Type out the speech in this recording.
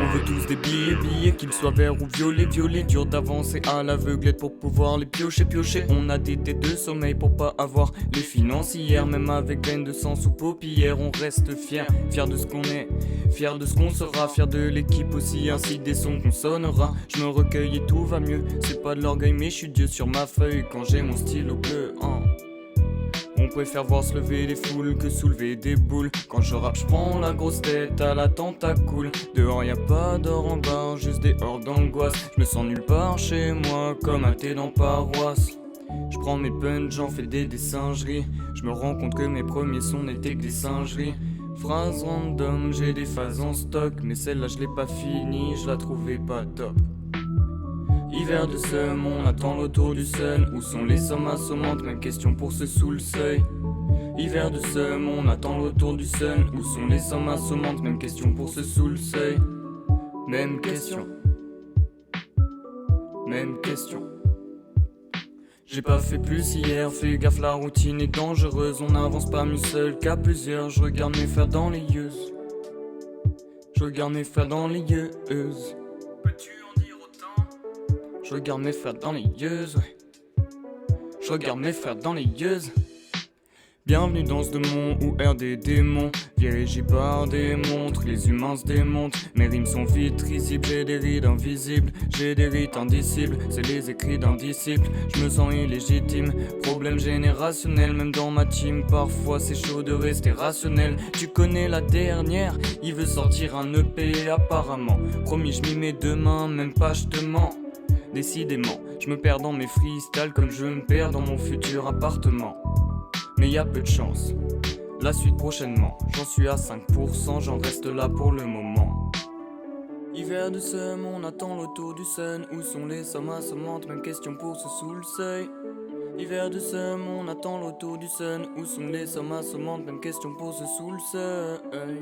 On veut tous des billets, qu'ils soient verts ou violets, dur d'avancer à l'aveuglette pour pouvoir les piocher. On a des têtes de sommeil pour pas avoir les financières, même avec veine de sang sous paupières, on reste fier de ce qu'on est, fier de ce qu'on sera, fier de l'équipe aussi, ainsi des sons qu'on sonnera. Je me recueille et tout va mieux, c'est pas de l'orgueil mais je suis Dieu sur ma feuille quand j'ai mon stylo bleu. On préfère voir se lever des foules que soulever des boules. Quand je rappe, j'prends la grosse tête à la tentacule. Dehors y'a pas d'or en bas, juste des hordes d'angoisse. Je me sens nulle part chez moi, comme un thé dans paroisse. Je prends mes punch, j'en fais des singeries. Je me rends compte que mes premiers sons n'étaient que des singeries. Phrase random, j'ai des phases en stock, mais celle-là je l'ai pas finie, je la trouvais pas top. Hiver de seum, on attend l'autour du sun. Où sont les sommes assommantes, même question pour ceux sous le seuil. Hiver de seum, on attend l'autour du sun. Où sont les sommes assommantes, même question pour ceux sous le seuil. Même question. Même question. J'ai pas fait plus hier, fais gaffe, la routine est dangereuse. On n'avance pas mieux seul qu'à plusieurs. Je regarde mes frères dans les yeux. Je regarde mes frères dans les yeux. Peux-tu en dire autant? Je regarde mes frères dans les yeux, ouais. Je regarde mes frères dans les yeux. Bienvenue dans ce démon où errent des démons. Dirigés par des montres, les humains se démontent. Mes rimes sont vite risibles, j'ai des rides invisibles. J'ai des rites indicibles, c'est les écrits d'un disciple. Je me sens illégitime, problème générationnel. Même dans ma team, parfois c'est chaud de rester rationnel. Tu connais la dernière, il veut sortir un EP apparemment. Promis je m'y mets demain, même pas je te mens. Décidément, je me perds dans mes freestyles comme je me perds dans mon futur appartement. Mais y a peu de chance, la suite prochainement. J'en suis à 5%, j'en reste là pour le moment. Hiver de seum, on attend l'autour du sun. Où sont les sommes assommantes, même question pour ceux sous le seuil. Hiver de seum, on attend l'autour du sun. Où sont les sommes assommantes, même question pour ceux sous le seuil.